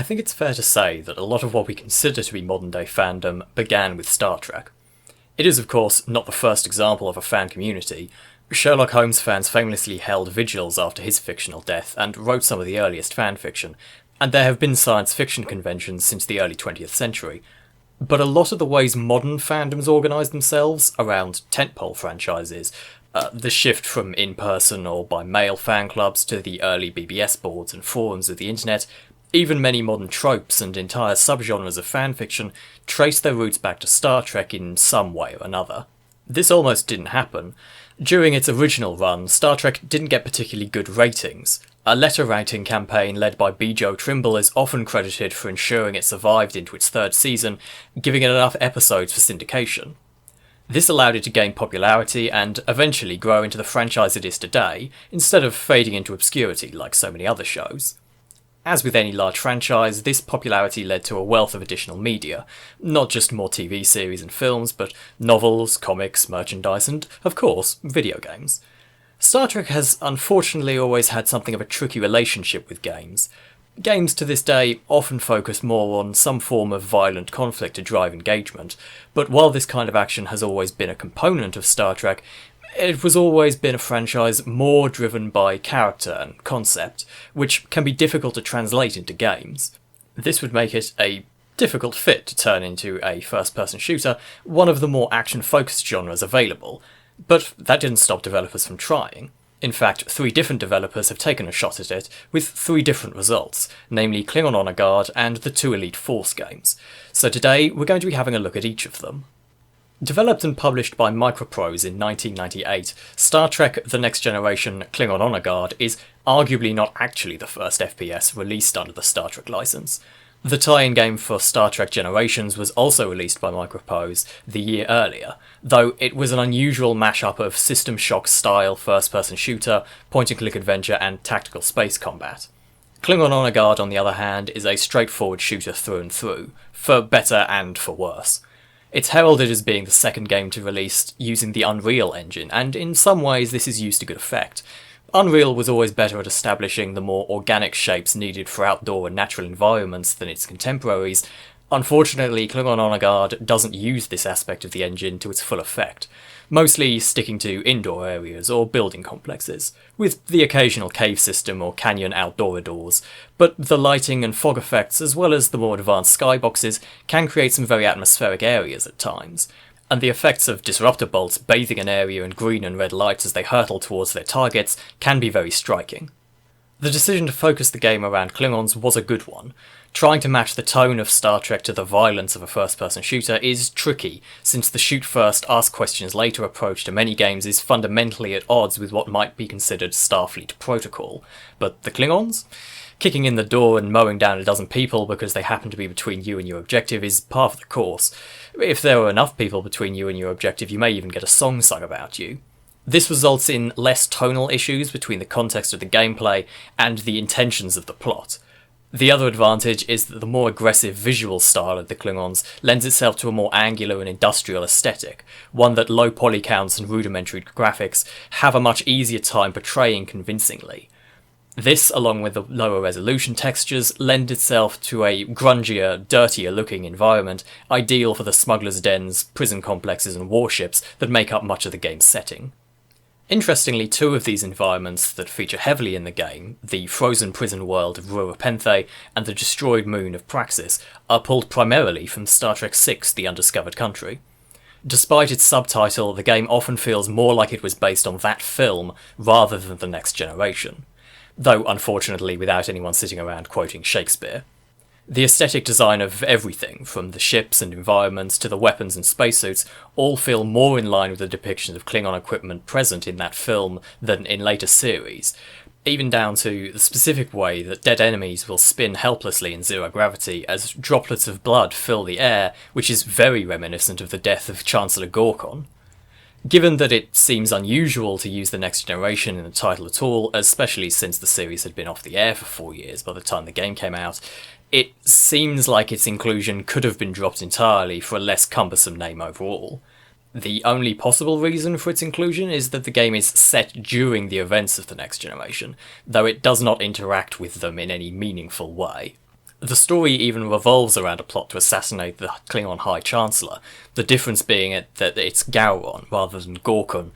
think it's fair to say that a lot of what we consider to be modern-day fandom began with Star Trek. It is, of course, not the first example of a fan community. Sherlock Holmes fans famously held vigils after his fictional death and wrote some of the earliest fanfiction, and there have been science fiction conventions since the early 20th century. But a lot of the ways modern fandoms organise themselves around tentpole franchises, the shift from in-person or by mail fan clubs to the early BBS boards and forums of the internet, even many modern tropes and entire subgenres of fanfiction trace their roots back to Star Trek in some way or another. This almost didn't happen. During its original run, Star Trek didn't get particularly good ratings. A letter writing campaign led by B. Joe Trimble is often credited for ensuring it survived into its third season, giving it enough episodes for syndication. This allowed it to gain popularity and eventually grow into the franchise it is today, instead of fading into obscurity like so many other shows. As with any large franchise, this popularity led to a wealth of additional media, not just more TV series and films, but novels, comics, merchandise, and, of course, video games. Star Trek has unfortunately always had something of a tricky relationship with games. Games to this day often focus more on some form of violent conflict to drive engagement, but while this kind of action has always been a component of Star Trek, it has always been a franchise more driven by character and concept, which can be difficult to translate into games. This would make it a difficult fit to turn into a first-person shooter, one of the more action-focused genres available, but that didn't stop developers from trying. In fact, 3 different developers have taken a shot at it, with 3 different results, namely Klingon Honour Guard and the 2 Elite Force games. So today, we're going to be having a look at each of them. Developed and published by Microprose in 1998, Star Trek The Next Generation Klingon Honour Guard is arguably not actually the first FPS released under the Star Trek license. The tie-in game for Star Trek Generations was also released by Microprose the year earlier, though it was an unusual mashup of System Shock-style first-person shooter, point-and-click adventure, and tactical space combat. Klingon Honour Guard, on the other hand, is a straightforward shooter through and through, for better and for worse. It's heralded as being the second game to release using the Unreal engine, and in some ways this is used to good effect. Unreal was always better at establishing the more organic shapes needed for outdoor and natural environments than its contemporaries. Unfortunately, Klingon Honour Guard doesn't use this aspect of the engine to its full effect, mostly sticking to indoor areas or building complexes, with the occasional cave system or canyon outdoor doors, but the lighting and fog effects, as well as the more advanced skyboxes, can create some very atmospheric areas at times, and the effects of disruptor bolts bathing an area in green and red lights as they hurtle towards their targets can be very striking. The decision to focus the game around Klingons was a good one. Trying to match the tone of Star Trek to the violence of a first-person shooter is tricky, since the shoot-first, ask-questions-later approach to many games is fundamentally at odds with what might be considered Starfleet protocol. But the Klingons? Kicking in the door and mowing down a dozen people because they happen to be between you and your objective is par for the course. If there are enough people between you and your objective, you may even get a song sung about you. This results in less tonal issues between the context of the gameplay and the intentions of the plot. The other advantage is that the more aggressive visual style of the Klingons lends itself to a more angular and industrial aesthetic, one that low poly counts and rudimentary graphics have a much easier time portraying convincingly. This, along with the lower resolution textures, lend itself to a grungier, dirtier looking environment, ideal for the smugglers' dens, prison complexes and warships that make up much of the game's setting. Interestingly, 2 of these environments that feature heavily in the game, the frozen prison world of Rura Penthe and the destroyed moon of Praxis, are pulled primarily from Star Trek VI: The Undiscovered Country. Despite its subtitle, the game often feels more like it was based on that film rather than The Next Generation, though unfortunately without anyone sitting around quoting Shakespeare. The aesthetic design of everything, from the ships and environments to the weapons and spacesuits, all feel more in line with the depictions of Klingon equipment present in that film than in later series, even down to the specific way that dead enemies will spin helplessly in zero gravity as droplets of blood fill the air, which is very reminiscent of the death of Chancellor Gorkon. Given that it seems unusual to use The Next Generation in the title at all, especially since the series had been off the air for 4 years by the time the game came out, it seems like its inclusion could have been dropped entirely for a less cumbersome name overall. The only possible reason for its inclusion is that the game is set during the events of The Next Generation, though it does not interact with them in any meaningful way. The story even revolves around a plot to assassinate the Klingon High Chancellor, the difference being that it's Gowron rather than Gorkon.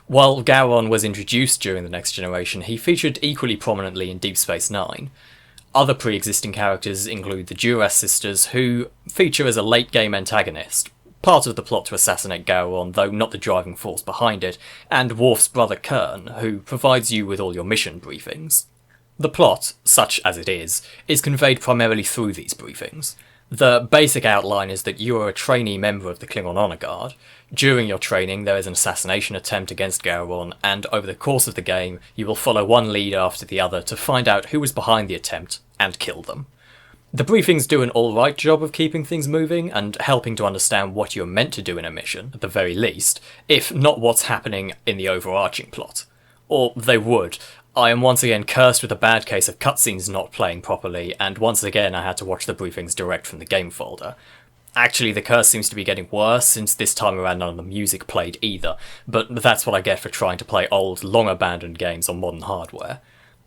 While Gowron was introduced during The Next Generation, he featured equally prominently in Deep Space Nine. Other pre-existing characters include the Duras sisters, who feature as a late-game antagonist, part of the plot to assassinate Gowron, though not the driving force behind it, and Worf's brother Kern, who provides you with all your mission briefings. The plot, such as it is conveyed primarily through these briefings. The basic outline is that you are a trainee member of the Klingon Honour Guard. During your training, there is an assassination attempt against Gowron, and over the course of the game, you will follow one lead after the other to find out who was behind the attempt and kill them. The briefings do an alright job of keeping things moving and helping to understand what you're meant to do in a mission, at the very least, if not what's happening in the overarching plot. Or they would. I am once again cursed with a bad case of cutscenes not playing properly, and once again I had to watch the briefings direct from the game folder. Actually, the curse seems to be getting worse, since this time around none of the music played either, but that's what I get for trying to play old, long-abandoned games on modern hardware.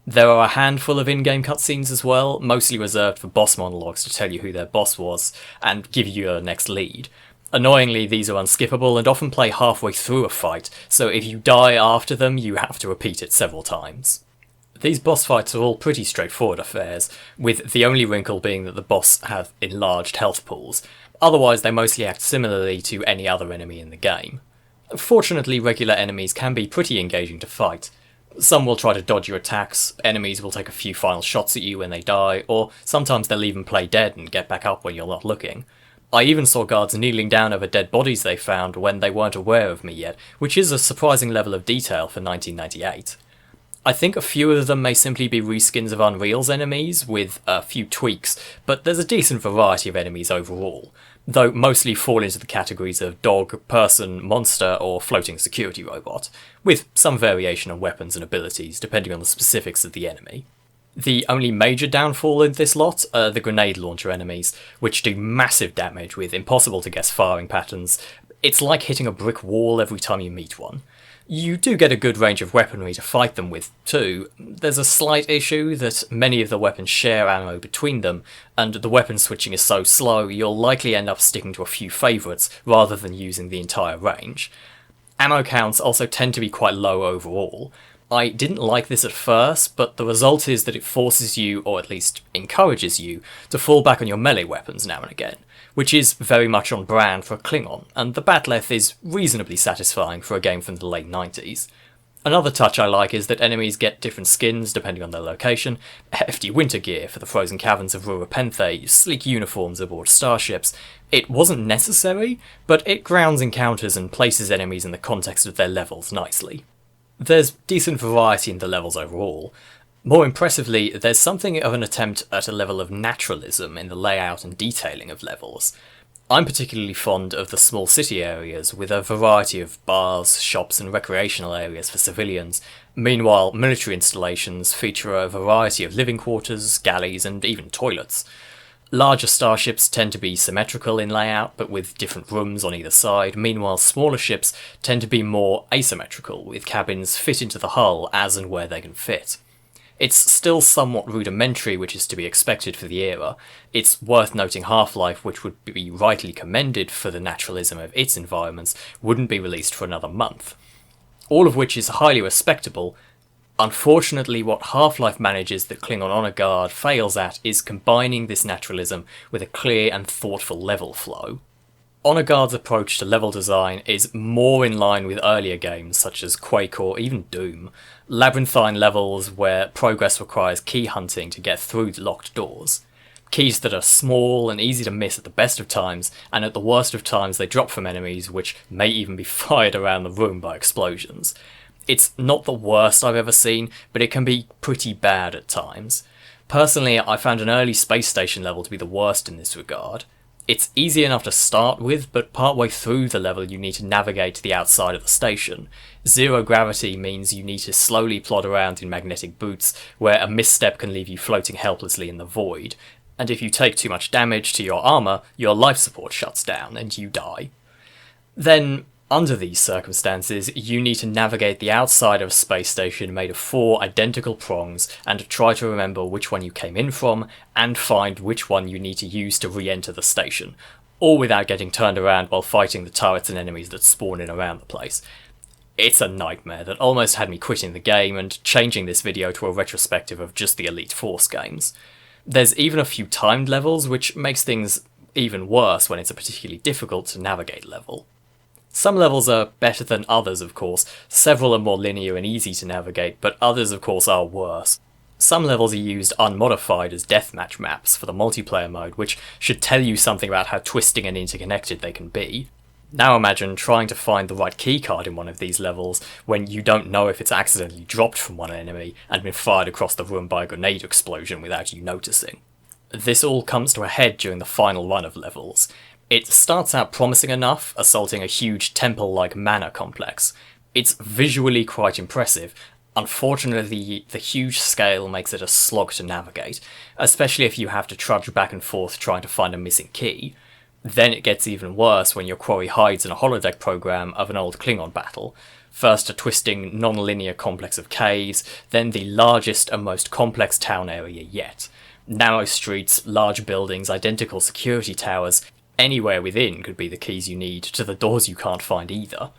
There are a handful of in-game cutscenes as well, mostly reserved for boss monologues to tell you who their boss was, and give you your next lead. Annoyingly, these are unskippable and often play halfway through a fight, so if you die after them, you have to repeat it several times. These boss fights are all pretty straightforward affairs, with the only wrinkle being that the boss have enlarged health pools. Otherwise, they mostly act similarly to any other enemy in the game. Fortunately, regular enemies can be pretty engaging to fight. Some will try to dodge your attacks, enemies will take a few final shots at you when they die, or sometimes they'll even play dead and get back up when you're not looking. I even saw guards kneeling down over dead bodies they found when they weren't aware of me yet, which is a surprising level of detail for 1998. I think a few of them may simply be reskins of Unreal's enemies, with a few tweaks, but there's a decent variety of enemies overall, though mostly fall into the categories of dog, person, monster, or floating security robot, with some variation on weapons and abilities depending on the specifics of the enemy. The only major downfall in this lot are the grenade launcher enemies, which do massive damage with impossible to guess firing patterns. It's like hitting a brick wall every time you meet one. You do get a good range of weaponry to fight them with, too. There's a slight issue that many of the weapons share ammo between them, and the weapon switching is so slow you'll likely end up sticking to a few favourites rather than using the entire range. Ammo counts also tend to be quite low overall. I didn't like this at first, but the result is that it forces you, or at least encourages you, to fall back on your melee weapons now and again, which is very much on brand for a Klingon, and the bat'leth is reasonably satisfying for a game from the late 90s. Another touch I like is that enemies get different skins depending on their location, hefty winter gear for the frozen caverns of Rurapenthe, sleek uniforms aboard starships. It wasn't necessary, but it grounds encounters and places enemies in the context of their levels nicely. There's decent variety in the levels overall. More impressively, there's something of an attempt at a level of naturalism in the layout and detailing of levels. I'm particularly fond of the small city areas, with a variety of bars, shops and recreational areas for civilians. Meanwhile, military installations feature a variety of living quarters, galleys and even toilets. Larger starships tend to be symmetrical in layout, but with different rooms on either side. Meanwhile, smaller ships tend to be more asymmetrical, with cabins fit into the hull as and where they can fit. It's still somewhat rudimentary, which is to be expected for the era. It's worth noting Half-Life, which would be rightly commended for the naturalism of its environments, wouldn't be released for another month. All of which is highly respectable. Unfortunately, what Half-Life manages that Klingon Honour Guard fails at is combining this naturalism with a clear and thoughtful level flow. Honour Guard's approach to level design is more in line with earlier games such as Quake or even Doom, labyrinthine levels where progress requires key hunting to get through locked doors. Keys that are small and easy to miss at the best of times, and at the worst of times they drop from enemies which may even be fired around the room by explosions. It's not the worst I've ever seen, but it can be pretty bad at times. Personally, I found an early space station level to be the worst in this regard. It's easy enough to start with, but partway through the level you need to navigate to the outside of the station. Zero gravity means you need to slowly plod around in magnetic boots, where a misstep can leave you floating helplessly in the void, and if you take too much damage to your armour, your life support shuts down and you die. Then, Under these circumstances, you need to navigate the outside of a space station made of 4 identical prongs and try to remember which one you came in from and find which one you need to use to re-enter the station, all without getting turned around while fighting the turrets and enemies that spawn in around the place. It's a nightmare that almost had me quitting the game and changing this video to a retrospective of just the Elite Force games. There's even a few timed levels, which makes things even worse when it's a particularly difficult to navigate level. Some levels are better than others, of course. Several are more linear and easy to navigate, but others, of course, are worse. Some levels are used unmodified as deathmatch maps for the multiplayer mode, which should tell you something about how twisting and interconnected they can be. Now imagine trying to find the right keycard in one of these levels when you don't know if it's accidentally dropped from one enemy and been fired across the room by a grenade explosion without you noticing. This all comes to a head during the final run of levels. It starts out promising enough, assaulting a huge temple-like manor complex. It's visually quite impressive. Unfortunately, the huge scale makes it a slog to navigate, especially if you have to trudge back and forth trying to find a missing key. Then it gets even worse when your quarry hides in a holodeck program of an old Klingon battle. First a twisting, non-linear complex of caves, then the largest and most complex town area yet. Narrow streets, large buildings, identical security towers. Anywhere within could be the keys you need to the doors you can't find either.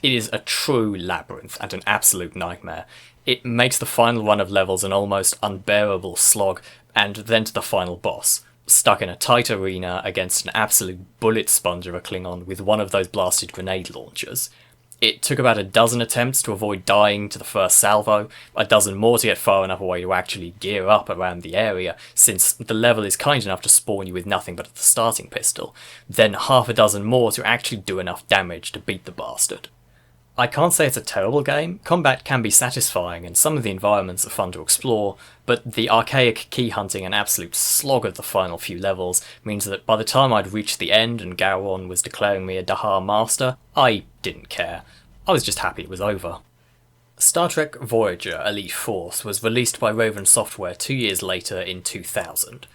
It is a true labyrinth and an absolute nightmare. It makes the final run of levels an almost unbearable slog, and then to the final boss, stuck in a tight arena against an absolute bullet sponge of a Klingon with one of those blasted grenade launchers. It took about a dozen attempts to avoid dying to the first salvo, a dozen more to get far enough away to actually gear up around the area, since the level is kind enough to spawn you with nothing but the starting pistol, then half a dozen more to actually do enough damage to beat the bastard. I can't say it's a terrible game. Combat can be satisfying and some of the environments are fun to explore, but the archaic key hunting and absolute slog of the final few levels means that by the time I'd reached the end and Gowron was declaring me a Dahar master, I didn't care. I was just happy it was over. Star Trek Voyager Elite Force was released by Raven Software 2 years later in 2000.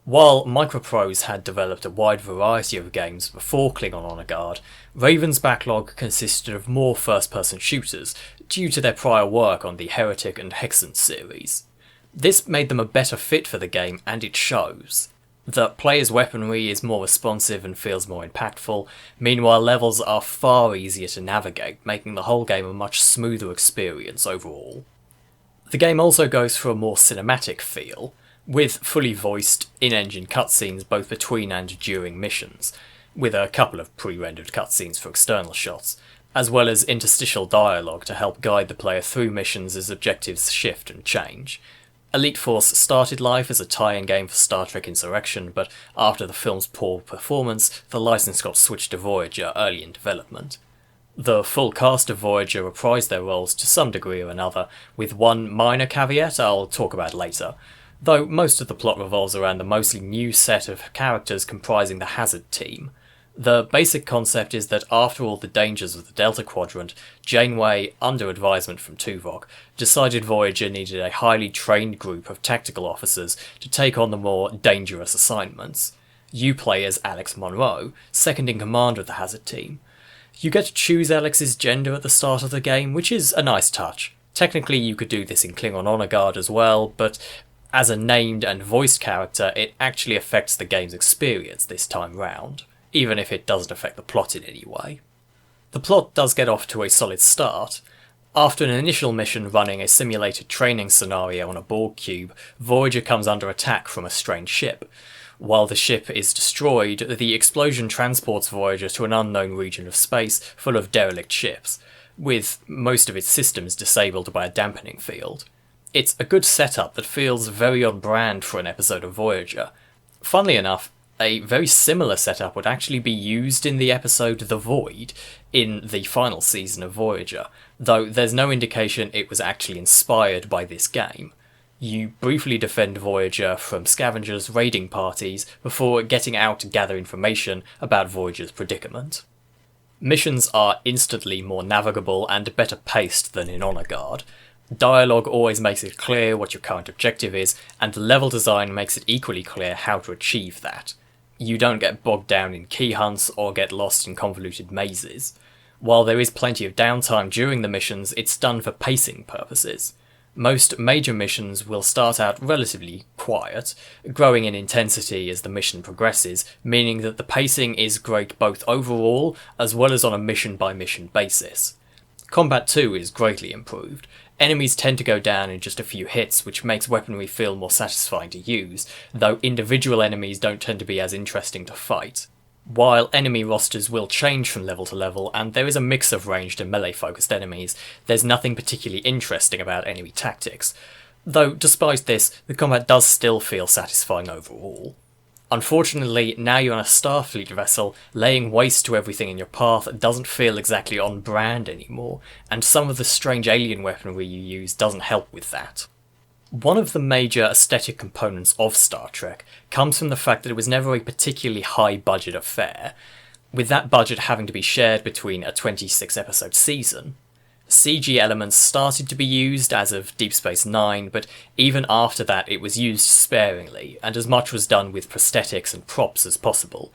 While Microprose had developed a wide variety of games before Klingon Honour Guard, Raven's backlog consisted of more first-person shooters, due to their prior work on the Heretic and Hexen series. This made them a better fit for the game, and it shows. The player's weaponry is more responsive and feels more impactful, meanwhile levels are far easier to navigate, making the whole game a much smoother experience overall. The game also goes for a more cinematic feel, with fully voiced, in-engine cutscenes both between and during missions, with a couple of pre-rendered cutscenes for external shots, as well as interstitial dialogue to help guide the player through missions as objectives shift and change. Elite Force started life as a tie-in game for Star Trek Insurrection, but after the film's poor performance, the license got switched to Voyager early in development. The full cast of Voyager reprised their roles to some degree or another, with one minor caveat I'll talk about later, though most of the plot revolves around the mostly new set of characters comprising the Hazard team. The basic concept is that after all the dangers of the Delta Quadrant, Janeway, under advisement from Tuvok, decided Voyager needed a highly trained group of tactical officers to take on the more dangerous assignments. You play as Alex Monroe, second in command of the Hazard team. You get to choose Alex's gender at the start of the game, which is a nice touch. Technically you could do this in Klingon Honour Guard as well, but as a named and voiced character, it actually affects the game's experience this time round, even if it doesn't affect the plot in any way. The plot does get off to a solid start. After an initial mission running a simulated training scenario on a Borg cube, Voyager comes under attack from a strange ship. While the ship is destroyed, the explosion transports Voyager to an unknown region of space full of derelict ships, with most of its systems disabled by a dampening field. It's a good setup that feels very on brand for an episode of Voyager. Funnily enough, a very similar setup would actually be used in the episode The Void in the final season of Voyager, though there's no indication it was actually inspired by this game. You briefly defend Voyager from scavengers raiding parties before getting out to gather information about Voyager's predicament. Missions are instantly more navigable and better paced than in Honour Guard. Dialogue always makes it clear what your current objective is, and the level design makes it equally clear how to achieve that. You don't get bogged down in key hunts or get lost in convoluted mazes. While there is plenty of downtime during the missions, it's done for pacing purposes. Most major missions will start out relatively quiet, growing in intensity as the mission progresses, meaning that the pacing is great both overall as well as on a mission-by-mission basis. Combat too is greatly improved. Enemies tend to go down in just a few hits, which makes weaponry feel more satisfying to use, though individual enemies don't tend to be as interesting to fight. While enemy rosters will change from level to level, and there is a mix of ranged and melee-focused enemies, there's nothing particularly interesting about enemy tactics. Though, despite this, the combat does still feel satisfying overall. Unfortunately, now you're on a Starfleet vessel, laying waste to everything in your path doesn't feel exactly on brand anymore, and some of the strange alien weaponry you use doesn't help with that. One of the major aesthetic components of Star Trek comes from the fact that it was never a particularly high-budget affair, with that budget having to be shared between a 26-episode season. CG elements started to be used as of Deep Space Nine, but even after that it was used sparingly, and as much was done with prosthetics and props as possible.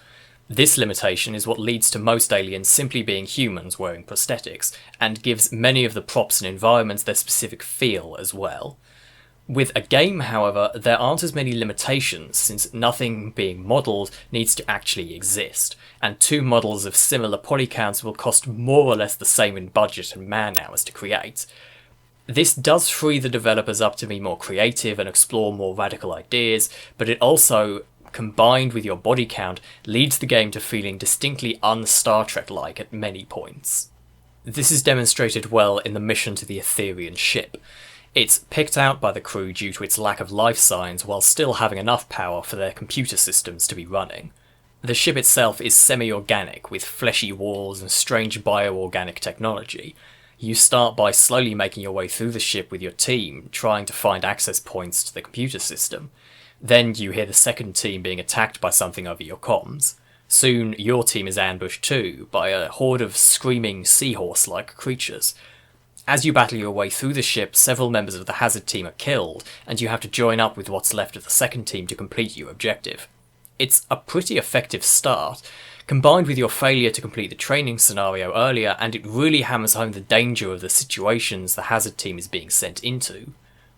This limitation is what leads to most aliens simply being humans wearing prosthetics, and gives many of the props and environments their specific feel as well. With a game, however, there aren't as many limitations, since nothing being modelled needs to actually exist, and 2 models of similar polycounts will cost more or less the same in budget and man-hours to create. This does free the developers up to be more creative and explore more radical ideas, but it also, combined with your body count, leads the game to feeling distinctly un-Star Trek-like at many points. This is demonstrated well in the mission to the Etherian ship. It's picked out by the crew due to its lack of life signs while still having enough power for their computer systems to be running. The ship itself is semi-organic, with fleshy walls and strange bioorganic technology. You start by slowly making your way through the ship with your team, trying to find access points to the computer system. Then you hear the second team being attacked by something over your comms. Soon your team is ambushed too, by a horde of screaming seahorse-like creatures. As you battle your way through the ship, several members of the Hazard team are killed, and you have to join up with what's left of the second team to complete your objective. It's a pretty effective start, combined with your failure to complete the training scenario earlier, and it really hammers home the danger of the situations the Hazard team is being sent into.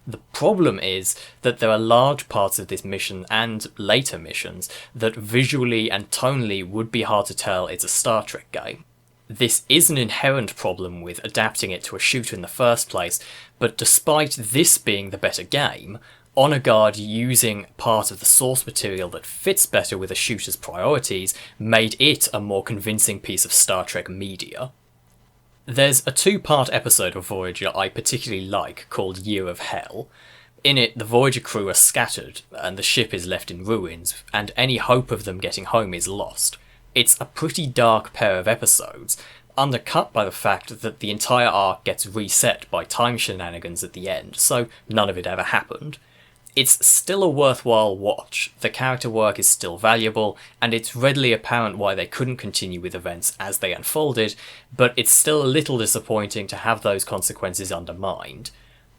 The problem is that there are large parts of this mission and later missions that visually and tonally would be hard to tell it's a Star Trek game. This is an inherent problem with adapting it to a shooter in the first place, but despite this being the better game, Honour Guard using part of the source material that fits better with a shooter's priorities made it a more convincing piece of Star Trek media. There's a 2-part episode of Voyager I particularly like called Year of Hell. In it, the Voyager crew are scattered, and the ship is left in ruins, and any hope of them getting home is lost. It's a pretty dark pair of episodes, undercut by the fact that the entire arc gets reset by time shenanigans at the end, so none of it ever happened. It's still a worthwhile watch, the character work is still valuable, and it's readily apparent why they couldn't continue with events as they unfolded, but it's still a little disappointing to have those consequences undermined.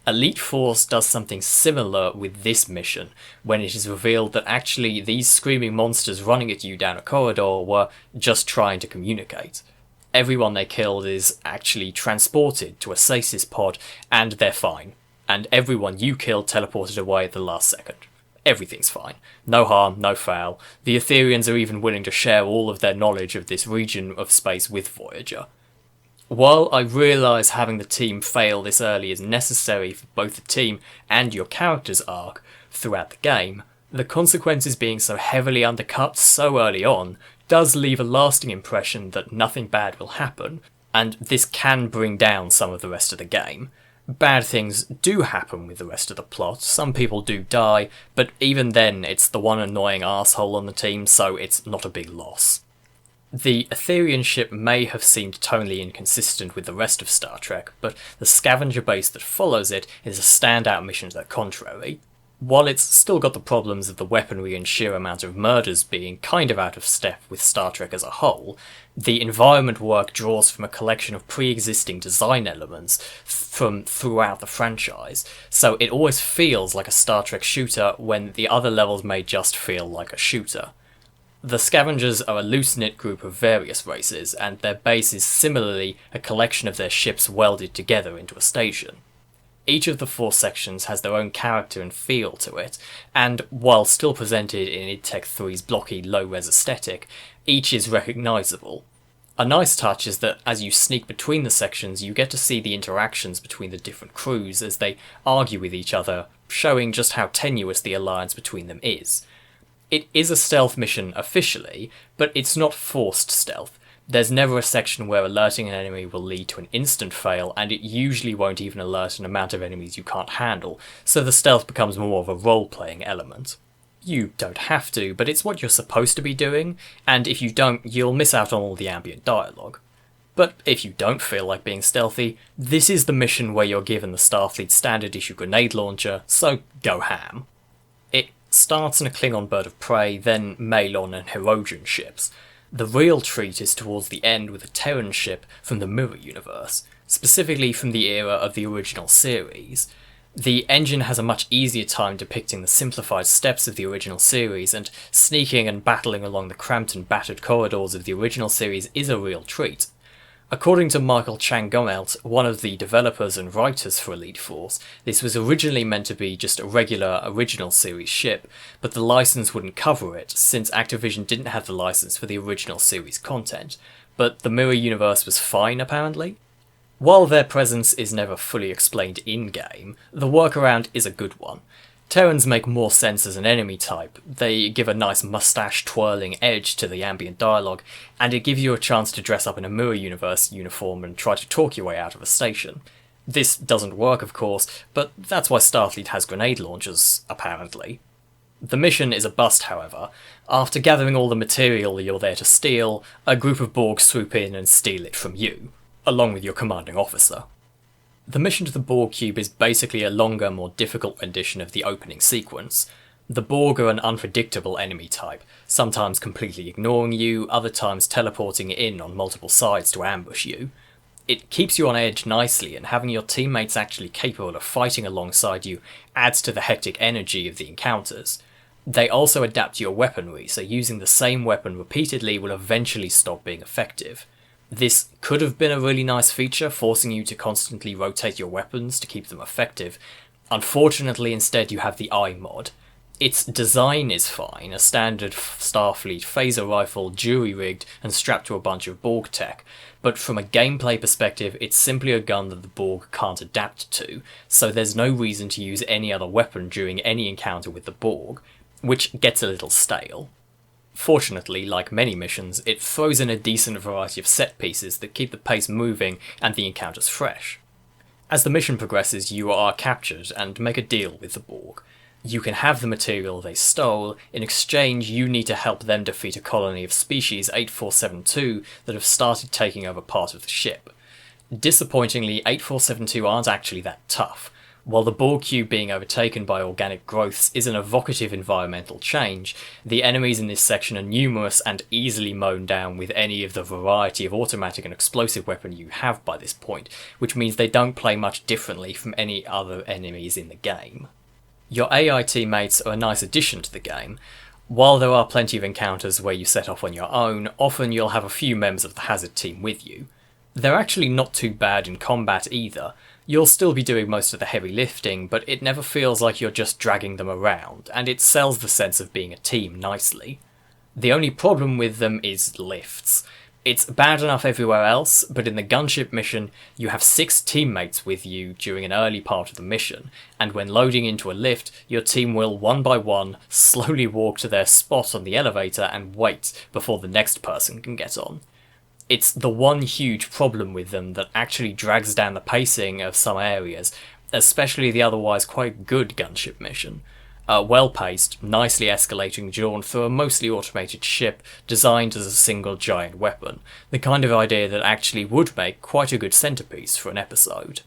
Elite Force does something similar with this mission, when it is revealed that actually these screaming monsters running at you down a corridor were just trying to communicate. Everyone they killed is actually transported to a stasis pod, and they're fine. And everyone you killed teleported away at the last second. Everything's fine. No harm, no foul. The Etherians are even willing to share all of their knowledge of this region of space with Voyager. While I realise having the team fail this early is necessary for both the team and your character's arc throughout the game, the consequences being so heavily undercut so early on does leave a lasting impression that nothing bad will happen, and this can bring down some of the rest of the game. Bad things do happen with the rest of the plot, some people do die, but even then it's the one annoying arsehole on the team, so it's not a big loss. The Etherian ship may have seemed tonally inconsistent with the rest of Star Trek, but the scavenger base that follows it is a standout mission to the contrary. While it's still got the problems of the weaponry and sheer amount of murders being kind of out of step with Star Trek as a whole, the environment work draws from a collection of pre-existing design elements from throughout the franchise, so it always feels like a Star Trek shooter when the other levels may just feel like a shooter. The Scavengers are a loose-knit group of various races, and their base is similarly a collection of their ships welded together into a station. Each of the 4 sections has their own character and feel to it, and while still presented in id Tech 3's blocky, low-res aesthetic, each is recognisable. A nice touch is that as you sneak between the sections, you get to see the interactions between the different crews as they argue with each other, showing just how tenuous the alliance between them is. It is a stealth mission officially, but it's not forced stealth. There's never a section where alerting an enemy will lead to an instant fail, and it usually won't even alert an amount of enemies you can't handle, so the stealth becomes more of a role-playing element. You don't have to, but it's what you're supposed to be doing, and if you don't, you'll miss out on all the ambient dialogue. But if you don't feel like being stealthy, this is the mission where you're given the Starfleet standard issue grenade launcher, so go ham. It starts in a Klingon bird of prey, then Malon and Hirogen ships. The real treat is towards the end with a Terran ship from the Mirror Universe, specifically from the era of the original series. The engine has a much easier time depicting the simplified steps of the original series, and sneaking and battling along the cramped and battered corridors of the original series is a real treat. According to Michael Chang-Gomelt, one of the developers and writers for Elite Force, this was originally meant to be just a regular original series ship, but the license wouldn't cover it, since Activision didn't have the license for the original series content. But the Mirror Universe was fine, apparently. While their presence is never fully explained in-game, the workaround is a good one. Terrans make more sense as an enemy type, they give a nice mustache-twirling edge to the ambient dialogue, and it gives you a chance to dress up in a Mirror Universe uniform and try to talk your way out of a station. This doesn't work, of course, but that's why Starfleet has grenade launchers, apparently. The mission is a bust, however. After gathering all the material you're there to steal, a group of Borg swoop in and steal it from you, along with your commanding officer. The mission to the Borg cube is basically a longer, more difficult rendition of the opening sequence. The Borg are an unpredictable enemy type, sometimes completely ignoring you, other times teleporting in on multiple sides to ambush you. It keeps you on edge nicely, and having your teammates actually capable of fighting alongside you adds to the hectic energy of the encounters. They also adapt your weaponry, so using the same weapon repeatedly will eventually stop being effective. This could have been a really nice feature, forcing you to constantly rotate your weapons to keep them effective. Unfortunately, instead you have the eye mod. Its design is fine, a standard Starfleet phaser rifle jury-rigged and strapped to a bunch of Borg tech, but from a gameplay perspective it's simply a gun that the Borg can't adapt to, so there's no reason to use any other weapon during any encounter with the Borg, which gets a little stale. Fortunately, like many missions, it throws in a decent variety of set pieces that keep the pace moving and the encounters fresh. As the mission progresses, you are captured and make a deal with the Borg. You can have the material they stole, in exchange you need to help them defeat a colony of species 8472 that have started taking over part of the ship. Disappointingly, 8472 aren't actually that tough. While the Borg cube being overtaken by organic growths is an evocative environmental change, the enemies in this section are numerous and easily mown down with any of the variety of automatic and explosive weapon you have by this point, which means they don't play much differently from any other enemies in the game. Your AI teammates are a nice addition to the game. While there are plenty of encounters where you set off on your own, often you'll have a few members of the Hazard team with you. They're actually not too bad in combat either. You'll still be doing most of the heavy lifting, but it never feels like you're just dragging them around, and it sells the sense of being a team nicely. The only problem with them is lifts. It's bad enough everywhere else, but in the gunship mission, you have 6 teammates with you during an early part of the mission, and when loading into a lift, your team will, one by one, slowly walk to their spot on the elevator and wait before the next person can get on. It's the one huge problem with them that actually drags down the pacing of some areas, especially the otherwise quite good gunship mission. Well-paced, nicely escalating drawn through a mostly automated ship designed as a single giant weapon, the kind of idea that actually would make quite a good centerpiece for an episode.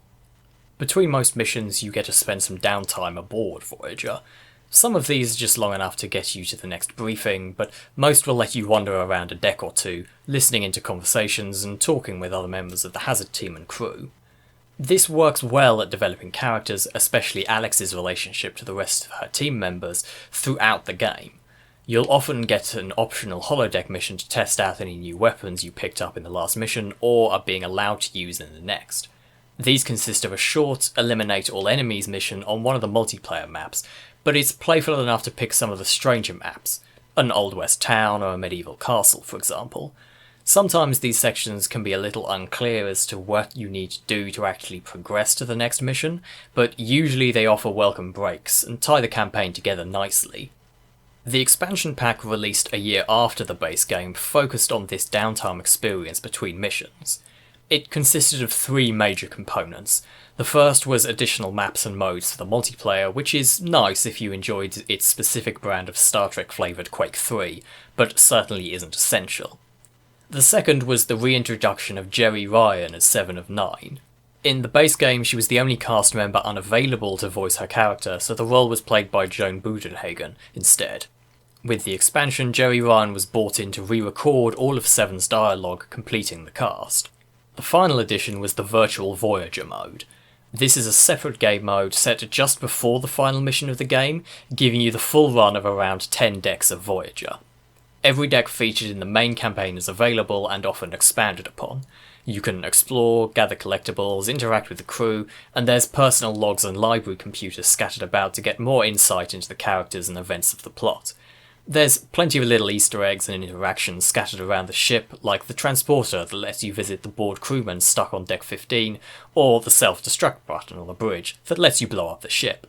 Between most missions you get to spend some downtime aboard Voyager. Some of these are just long enough to get you to the next briefing, but most will let you wander around a deck or two, listening into conversations and talking with other members of the Hazard team and crew. This works well at developing characters, especially Alex's relationship to the rest of her team members, throughout the game. You'll often get an optional holodeck mission to test out any new weapons you picked up in the last mission or are being allowed to use in the next. These consist of a short, eliminate all enemies mission on one of the multiplayer maps, but it's playful enough to pick some of the stranger maps, an Old West town or a medieval castle, for example. Sometimes these sections can be a little unclear as to what you need to do to actually progress to the next mission, but usually they offer welcome breaks and tie the campaign together nicely. The expansion pack released a year after the base game focused on this downtime experience between missions. It consisted of 3 major components. The first was additional maps and modes for the multiplayer, which is nice if you enjoyed its specific brand of Star Trek flavoured Quake 3, but certainly isn't essential. The second was the reintroduction of Jeri Ryan as 7 of 9. In the base game, she was the only cast member unavailable to voice her character, so the role was played by Joan Budenhagen instead. With the expansion, Jeri Ryan was brought in to re-record all of 7's dialogue, completing the cast. The final addition was the Virtual Voyager mode. This is a separate game mode set just before the final mission of the game, giving you the full run of around 10 decks of Voyager. Every deck featured in the main campaign is available and often expanded upon. You can explore, gather collectibles, interact with the crew, and there's personal logs and library computers scattered about to get more insight into the characters and events of the plot. There's plenty of little Easter eggs and interactions scattered around the ship, like the transporter that lets you visit the bored crewmen stuck on Deck 15, or the self-destruct button on the bridge that lets you blow up the ship.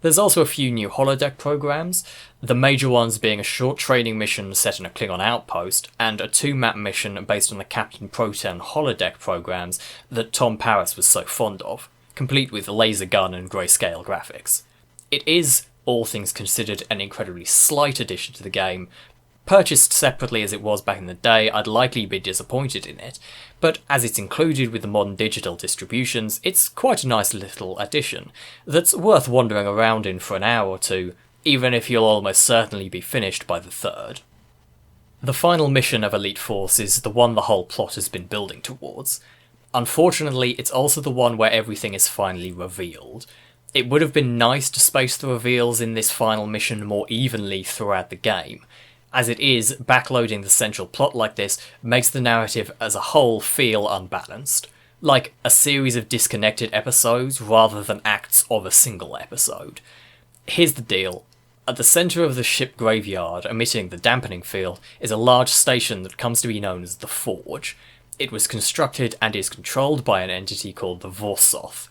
There's also a few new holodeck programs, the major ones being a short training mission set in a Klingon outpost, and a 2-map mission based on the Captain Proton holodeck programs that Tom Paris was so fond of, complete with laser gun and grayscale graphics. It is, all things considered, an incredibly slight addition to the game. Purchased separately as it was back in the day, I'd likely be disappointed in it, but as it's included with the modern digital distributions, it's quite a nice little addition that's worth wandering around in for an hour or two, even if you'll almost certainly be finished by the 3rd. The final mission of Elite Force is the one the whole plot has been building towards. Unfortunately, it's also the one where everything is finally revealed. It would have been nice to space the reveals in this final mission more evenly throughout the game. As it is, backloading the central plot like this makes the narrative as a whole feel unbalanced, like a series of disconnected episodes rather than acts of a single episode. Here's the deal. At the centre of the ship graveyard, emitting the dampening field, is a large station that comes to be known as the Forge. It was constructed and is controlled by an entity called the Vorsoth.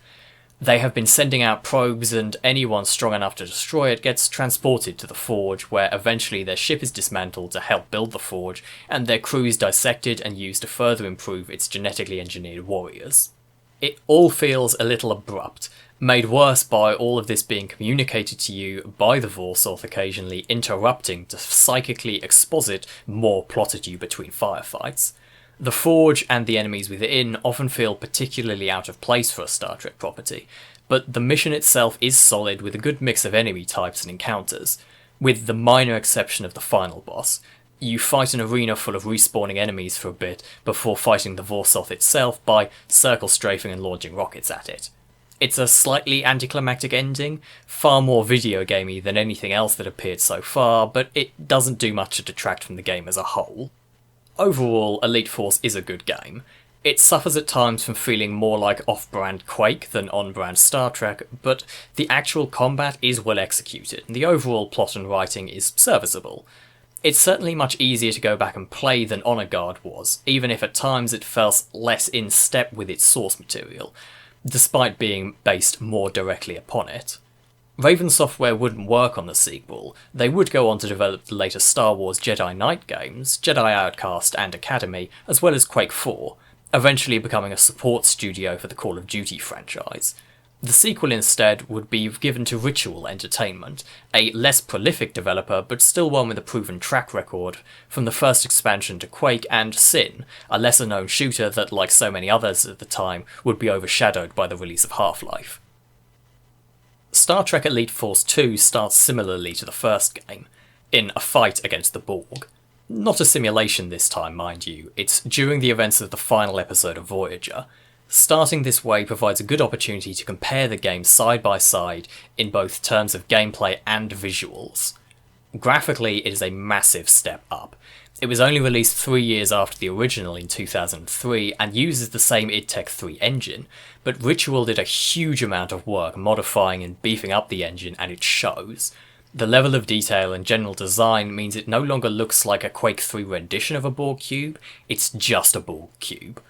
They have been sending out probes, and anyone strong enough to destroy it gets transported to the Forge, where eventually their ship is dismantled to help build the Forge, and their crews dissected and used to further improve its genetically engineered warriors. It all feels a little abrupt, made worse by all of this being communicated to you by the Vorsoth occasionally interrupting to psychically exposit more plot at you between firefights. The Forge and the enemies within often feel particularly out of place for a Star Trek property, but the mission itself is solid with a good mix of enemy types and encounters, with the minor exception of the final boss. You fight an arena full of respawning enemies for a bit before fighting the Vorsoth itself by circle strafing and launching rockets at it. It's a slightly anticlimactic ending, far more video gamey than anything else that appeared so far, but it doesn't do much to detract from the game as a whole. Overall, Elite Force is a good game. It suffers at times from feeling more like off-brand Quake than on-brand Star Trek, but the actual combat is well executed, and the overall plot and writing is serviceable. It's certainly much easier to go back and play than Honour Guard was, even if at times it felt less in step with its source material, despite being based more directly upon it. Raven Software wouldn't work on the sequel. They would go on to develop the later Star Wars Jedi Knight games, Jedi Outcast and Academy, as well as Quake 4, eventually becoming a support studio for the Call of Duty franchise. The sequel instead would be given to Ritual Entertainment, a less prolific developer but still one with a proven track record, from the first expansion to Quake and Sin, a lesser known shooter that, like so many others at the time, would be overshadowed by the release of Half-Life. Star Trek Elite Force 2 starts similarly to the first game, in a fight against the Borg. Not a simulation this time, mind you, it's during the events of the final episode of Voyager. Starting this way provides a good opportunity to compare the games side by side in both terms of gameplay and visuals. Graphically, it is a massive step up. It was only released 3 years after the original in 2003 and uses the same id Tech 3 engine, but Ritual did a huge amount of work modifying and beefing up the engine, and it shows. The level of detail and general design means it no longer looks like a Quake 3 rendition of a Borg cube, it's just a Borg cube.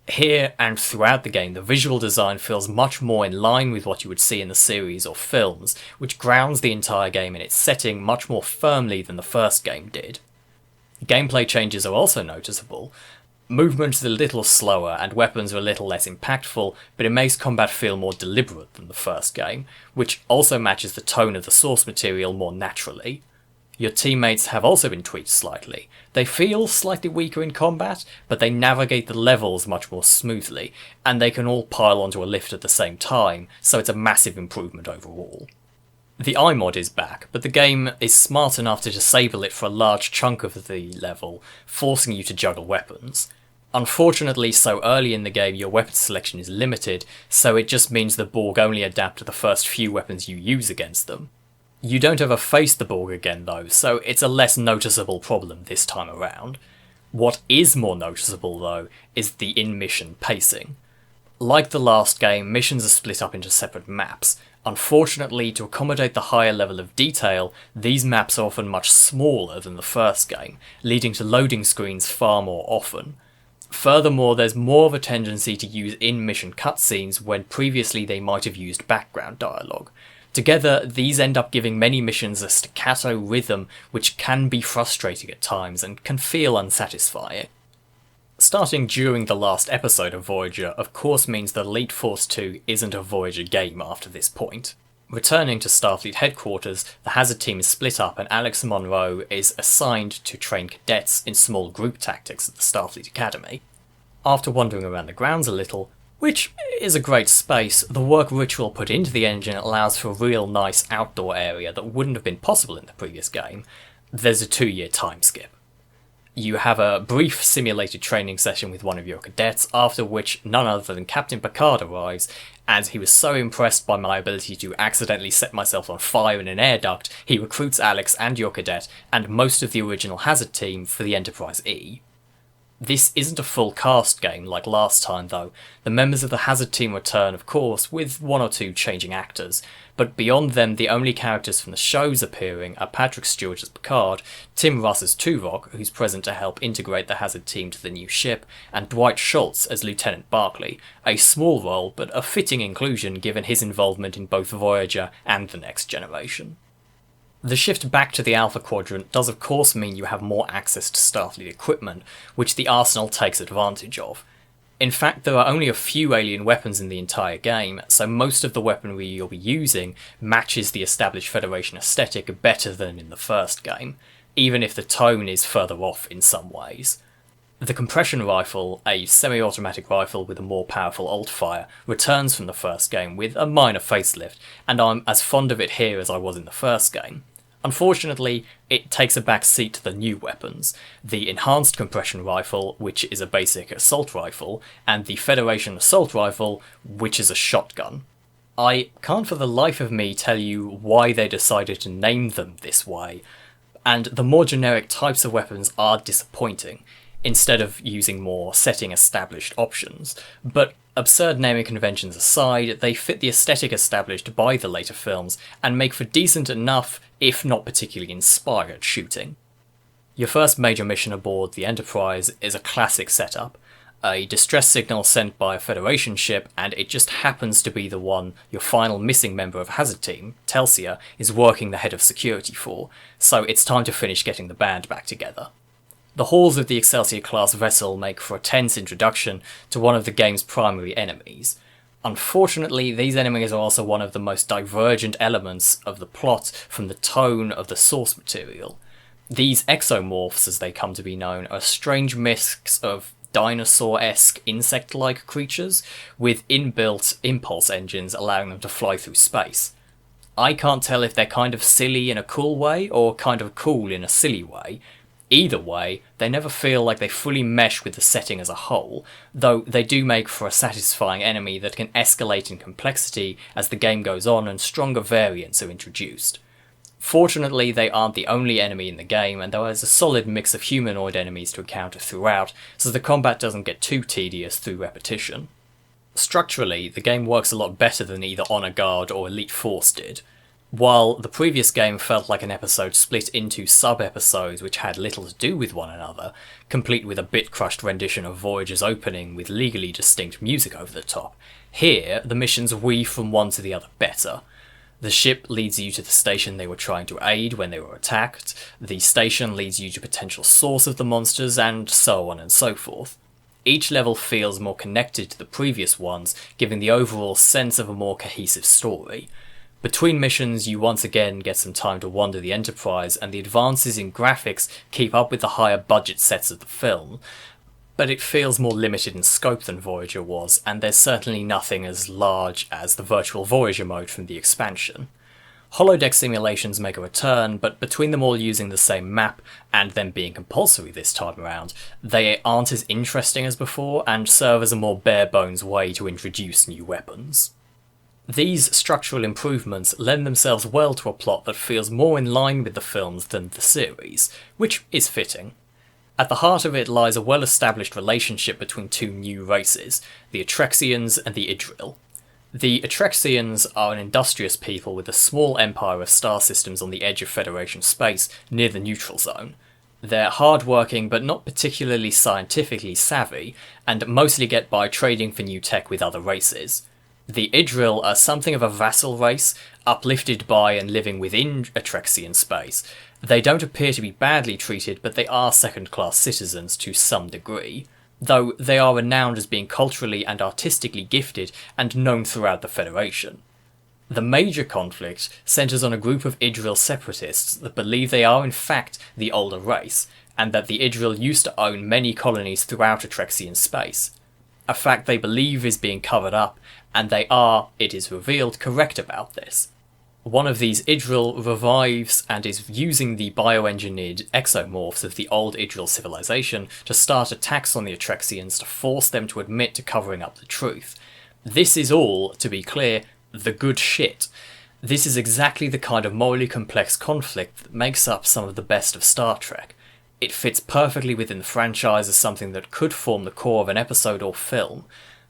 Here and throughout the game, the visual design feels much more in line with what you would see in the series or films, which grounds the entire game in its setting much more firmly than the first game did. Gameplay changes are also noticeable. Movement is a little slower and weapons are a little less impactful, but it makes combat feel more deliberate than the first game, which also matches the tone of the source material more naturally. Your teammates have also been tweaked slightly. They feel slightly weaker in combat, but they navigate the levels much more smoothly, and they can all pile onto a lift at the same time, so it's a massive improvement overall. The iMod is back, but the game is smart enough to disable it for a large chunk of the level, forcing you to juggle weapons. Unfortunately, so early in the game your weapon selection is limited, so it just means the Borg only adapt to the first few weapons you use against them. You don't ever face the Borg again though, so it's a less noticeable problem this time around. What is more noticeable though is the in-mission pacing. Like the last game, missions are split up into separate maps. Unfortunately, to accommodate the higher level of detail, these maps are often much smaller than the first game, leading to loading screens far more often. Furthermore, there's more of a tendency to use in-mission cutscenes when previously they might have used background dialogue. Together, these end up giving many missions a staccato rhythm which can be frustrating at times and can feel unsatisfying. Starting during the last episode of Voyager of course means that Elite Force 2 isn't a Voyager game after this point. Returning to Starfleet headquarters, the Hazard team is split up and Alex Monroe is assigned to train cadets in small group tactics at the Starfleet Academy. After wandering around the grounds a little, which is a great space, the work Ritual put into the engine allows for a real nice outdoor area that wouldn't have been possible in the previous game. There's a 2-year time skip. You have a brief simulated training session with one of your cadets, after which none other than Captain Picard arrives, and he was so impressed by my ability to accidentally set myself on fire in an air duct, he recruits Alex and your cadet, and most of the original Hazard team for the Enterprise E. This isn't a full cast game like last time though. The members of the Hazard team return of course, with 1 or 2 changing actors, but beyond them the only characters from the shows appearing are Patrick Stewart as Picard, Tim Russ as Tuvok, who's present to help integrate the Hazard team to the new ship, and Dwight Schultz as Lieutenant Barclay, a small role but a fitting inclusion given his involvement in both Voyager and the Next Generation. The shift back to the Alpha Quadrant does of course mean you have more access to Starfleet equipment, which the Arsenal takes advantage of. In fact, there are only a few alien weapons in the entire game, so most of the weaponry you'll be using matches the established Federation aesthetic better than in the first game, even if the tone is further off in some ways. The compression rifle, a semi-automatic rifle with a more powerful alt-fire, returns from the first game with a minor facelift, and I'm as fond of it here as I was in the first game. Unfortunately, it takes a back seat to the new weapons, the enhanced compression rifle, which is a basic assault rifle, and the Federation assault rifle, which is a shotgun. I can't for the life of me tell you why they decided to name them this way, and the more generic types of weapons are disappointing, instead of using more setting-established options, but absurd naming conventions aside, they fit the aesthetic established by the later films and make for decent enough, if not particularly inspired, shooting. Your first major mission aboard the Enterprise is a classic setup, a distress signal sent by a Federation ship, and it just happens to be the one your final missing member of Hazard Team, Telsia, is working the head of security for, so it's time to finish getting the band back together. The halls of the Excelsior-class vessel make for a tense introduction to one of the game's primary enemies. Unfortunately, these enemies are also one of the most divergent elements of the plot from the tone of the source material. These exomorphs, as they come to be known, are a strange mix of dinosaur-esque insect-like creatures with inbuilt impulse engines allowing them to fly through space. I can't tell if they're kind of silly in a cool way or kind of cool in a silly way. Either way, they never feel like they fully mesh with the setting as a whole, though they do make for a satisfying enemy that can escalate in complexity as the game goes on and stronger variants are introduced. Fortunately, they aren't the only enemy in the game, and there is a solid mix of humanoid enemies to encounter throughout, so the combat doesn't get too tedious through repetition. Structurally, the game works a lot better than either Honour Guard or Elite Force did. While the previous game felt like an episode split into sub-episodes which had little to do with one another, complete with a bit-crushed rendition of Voyager's opening with legally distinct music over the top, here the missions weave from one to the other better. The ship leads you to the station they were trying to aid when they were attacked, the station leads you to potential source of the monsters, and so on and so forth. Each level feels more connected to the previous ones, giving the overall sense of a more cohesive story. Between missions, you once again get some time to wander the Enterprise, and the advances in graphics keep up with the higher budget sets of the film, but it feels more limited in scope than Voyager was, and there's certainly nothing as large as the virtual Voyager mode from the expansion. Holodeck simulations make a return, but between them all using the same map, and them being compulsory this time around, they aren't as interesting as before, and serve as a more bare-bones way to introduce new weapons. These structural improvements lend themselves well to a plot that feels more in line with the films than the series, which is fitting. At the heart of it lies a well-established relationship between two new races, the Atrexians and the Idril. The Atrexians are an industrious people with a small empire of star systems on the edge of Federation space near the neutral zone. They're hard-working but not particularly scientifically savvy, and mostly get by trading for new tech with other races. The Idril are something of a vassal race, uplifted by and living within Atrexian space. They don't appear to be badly treated, but they are second-class citizens to some degree, though they are renowned as being culturally and artistically gifted and known throughout the Federation. The major conflict centres on a group of Idril separatists that believe they are in fact the older race, and that the Idril used to own many colonies throughout Atrexian space. A fact they believe is being covered up, and they are, it is revealed, correct about this. One of these Idril revives and is using the bioengineered exomorphs of the old Idril civilization to start attacks on the Atrexians to force them to admit to covering up the truth. This is all, to be clear, the good shit. This is exactly the kind of morally complex conflict that makes up some of the best of Star Trek. It fits perfectly within the franchise as something that could form the core of an episode or film.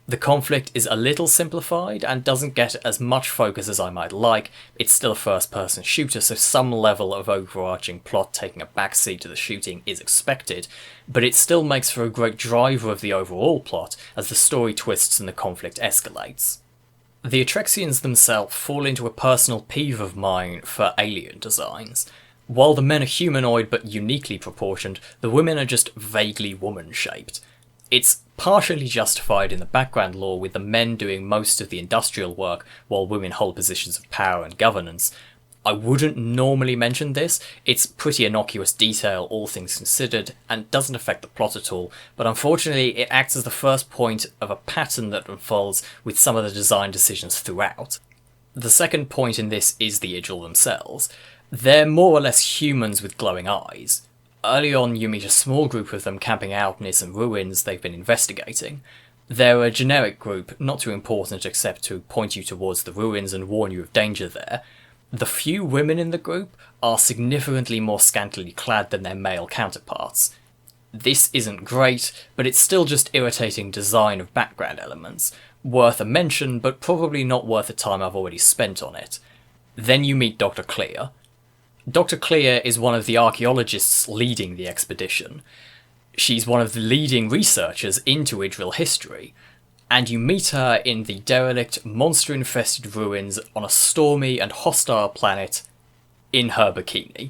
The conflict is a little simplified and doesn't get as much focus as I might like. It's still a first-person shooter, so some level of overarching plot taking a backseat to the shooting is expected, but it still makes for a great driver of the overall plot as the story twists and the conflict escalates. The Atrexians themselves fall into a personal peeve of mine for alien designs. While the men are humanoid but uniquely proportioned, the women are just vaguely woman-shaped. It's partially justified in the background lore with the men doing most of the industrial work while women hold positions of power and governance. I wouldn't normally mention this, it's pretty innocuous detail all things considered and doesn't affect the plot at all, but unfortunately it acts as the first point of a pattern that unfolds with some of the design decisions throughout. The second point in this is the Idril themselves. They're more or less humans with glowing eyes. Early on, you meet a small group of them camping out near some ruins they've been investigating. They're a generic group, not too important except to point you towards the ruins and warn you of danger there. The few women in the group are significantly more scantily clad than their male counterparts. This isn't great, but it's still just irritating design of background elements. Worth a mention, but probably not worth the time I've already spent on it. Then you meet Dr. Clear. Dr. Clear is one of the archaeologists leading the expedition. She's one of the leading researchers into Idril history, and you meet her in the derelict, monster-infested ruins on a stormy and hostile planet in her bikini.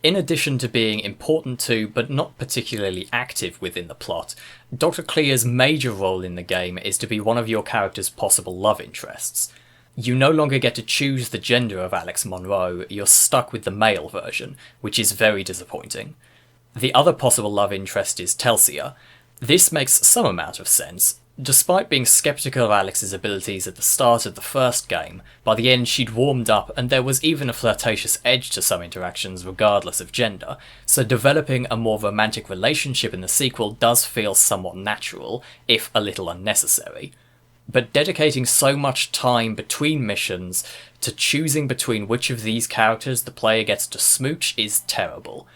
In addition to being important to, but not particularly active within the plot, Dr. Clear's major role in the game is to be one of your character's possible love interests. You no longer get to choose the gender of Alex Monroe, you're stuck with the male version, which is very disappointing. The other possible love interest is Telsia. This makes some amount of sense. Despite being skeptical of Alex's abilities at the start of the first game, by the end she'd warmed up and there was even a flirtatious edge to some interactions regardless of gender, so developing a more romantic relationship in the sequel does feel somewhat natural, if a little unnecessary. but dedicating so much time between missions to choosing between which of these characters the player gets to smooch is terrible.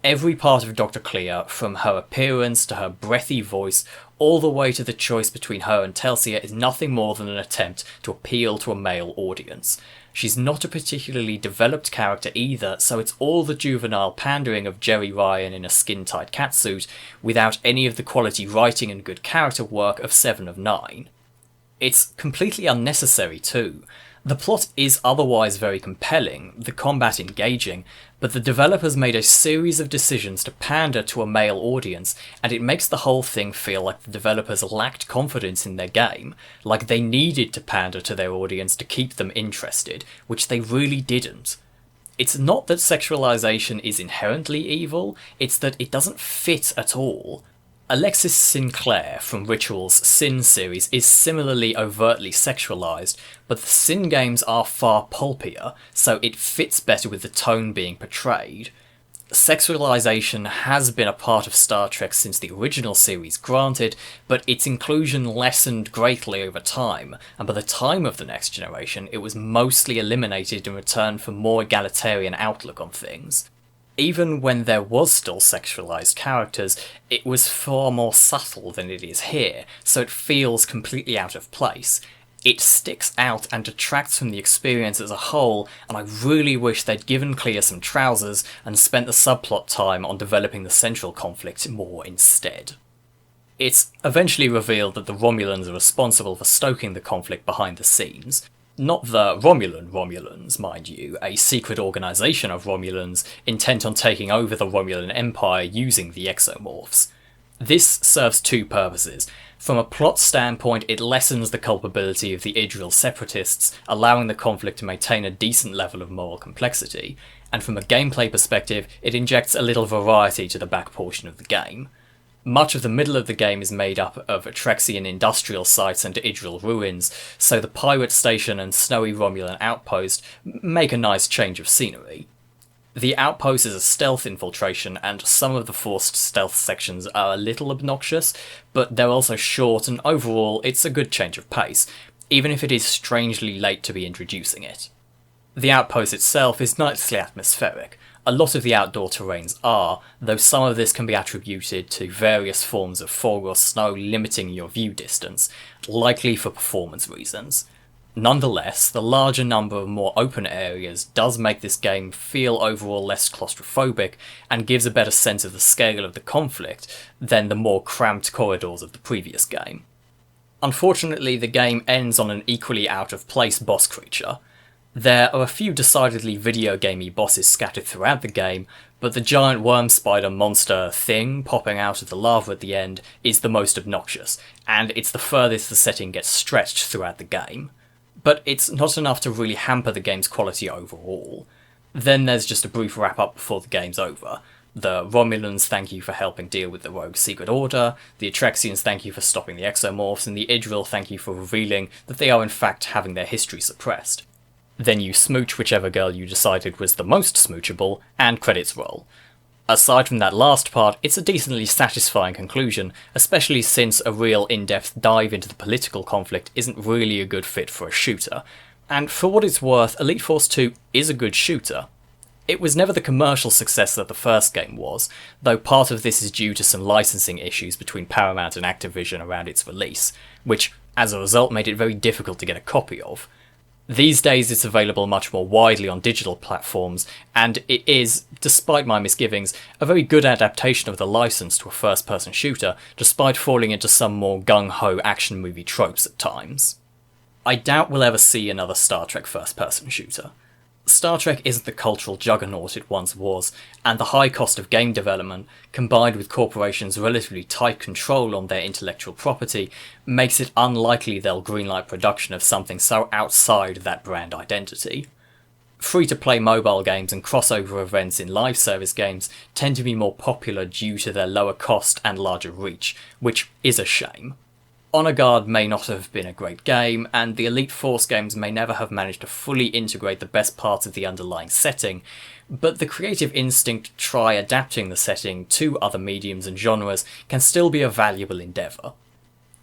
Every part of Dr. Clea, from her appearance to her breathy voice, all the way to the choice between her and Telsia, is nothing more than an attempt to appeal to a male audience. She's not a particularly developed character either, so it's all the juvenile pandering of Jerry Ryan in a skin-tight catsuit, without any of the quality writing and good character work of 7 of 9. It's completely unnecessary too. The plot is otherwise very compelling, the combat engaging, but the developers made a series of decisions to pander to a male audience, and it makes the whole thing feel like the developers lacked confidence in their game, like they needed to pander to their audience to keep them interested, which they really didn't. It's not that sexualization is inherently evil, it's that it doesn't fit at all. Alexis Sinclair from Ritual's Sin series is similarly overtly sexualized, but the Sin games are far pulpier, so it fits better with the tone being portrayed. Sexualization has been a part of Star Trek since the original series, granted, but its inclusion lessened greatly over time, and by the time of the Next Generation it was mostly eliminated in return for more egalitarian outlook on things. Even when there was still sexualized characters, it was far more subtle than it is here, so it feels completely out of place. It sticks out and detracts from the experience as a whole, and I really wish they'd given Clea some trousers and spent the subplot time on developing the central conflict more instead. It's eventually revealed that the Romulans are responsible for stoking the conflict behind the scenes. Not the Romulans, mind you, a secret organisation of Romulans intent on taking over the Romulan Empire using the exomorphs. This serves two purposes. From a plot standpoint, it lessens the culpability of the Idril separatists, allowing the conflict to maintain a decent level of moral complexity, and from a gameplay perspective, it injects a little variety to the back portion of the game. Much of the middle of the game is made up of Atrexian industrial sites and Idril ruins, so the pirate station and snowy Romulan outpost make a nice change of scenery. The outpost is a stealth infiltration, and some of the forced stealth sections are a little obnoxious, but they're also short, and overall it's a good change of pace, even if it is strangely late to be introducing it. The outpost itself is nicely atmospheric. A lot of the outdoor terrains are, though some of this can be attributed to various forms of fog or snow limiting your view distance, likely for performance reasons. Nonetheless, the larger number of more open areas does make this game feel overall less claustrophobic and gives a better sense of the scale of the conflict than the more cramped corridors of the previous game. Unfortunately, the game ends on an equally out-of-place boss creature. There are a few decidedly video gamey bosses scattered throughout the game, but the giant worm spider monster thing popping out of the lava at the end is the most obnoxious, and it's the furthest the setting gets stretched throughout the game. But it's not enough to really hamper the game's quality overall. Then there's just a brief wrap-up before the game's over. The Romulans thank you for helping deal with the rogue secret order, the Atrexians thank you for stopping the exomorphs, and the Idril thank you for revealing that they are in fact having their history suppressed. Then you smooch whichever girl you decided was the most smoochable, and credits roll. Aside from that last part, it's a decently satisfying conclusion, especially since a real in-depth dive into the political conflict isn't really a good fit for a shooter. And for what it's worth, Elite Force 2 is a good shooter. It was never the commercial success that the first game was, though part of this is due to some licensing issues between Paramount and Activision around its release, which, as a result, made it very difficult to get a copy of. These days it's available much more widely on digital platforms, and it is, despite my misgivings, a very good adaptation of the license to a first-person shooter, despite falling into some more gung-ho action movie tropes at times. I doubt we'll ever see another Star Trek first-person shooter. Star Trek isn't the cultural juggernaut it once was, and the high cost of game development, combined with corporations' relatively tight control on their intellectual property, makes it unlikely they'll greenlight production of something so outside that brand identity. Free-to-play mobile games and crossover events in live service games tend to be more popular due to their lower cost and larger reach, which is a shame. Honour Guard may not have been a great game, and the Elite Force games may never have managed to fully integrate the best parts of the underlying setting, but the creative instinct to try adapting the setting to other mediums and genres can still be a valuable endeavour.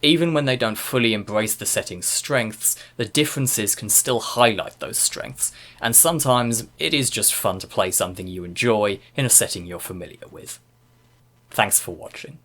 Even when they don't fully embrace the setting's strengths, the differences can still highlight those strengths, and sometimes it is just fun to play something you enjoy in a setting you're familiar with. Thanks for watching.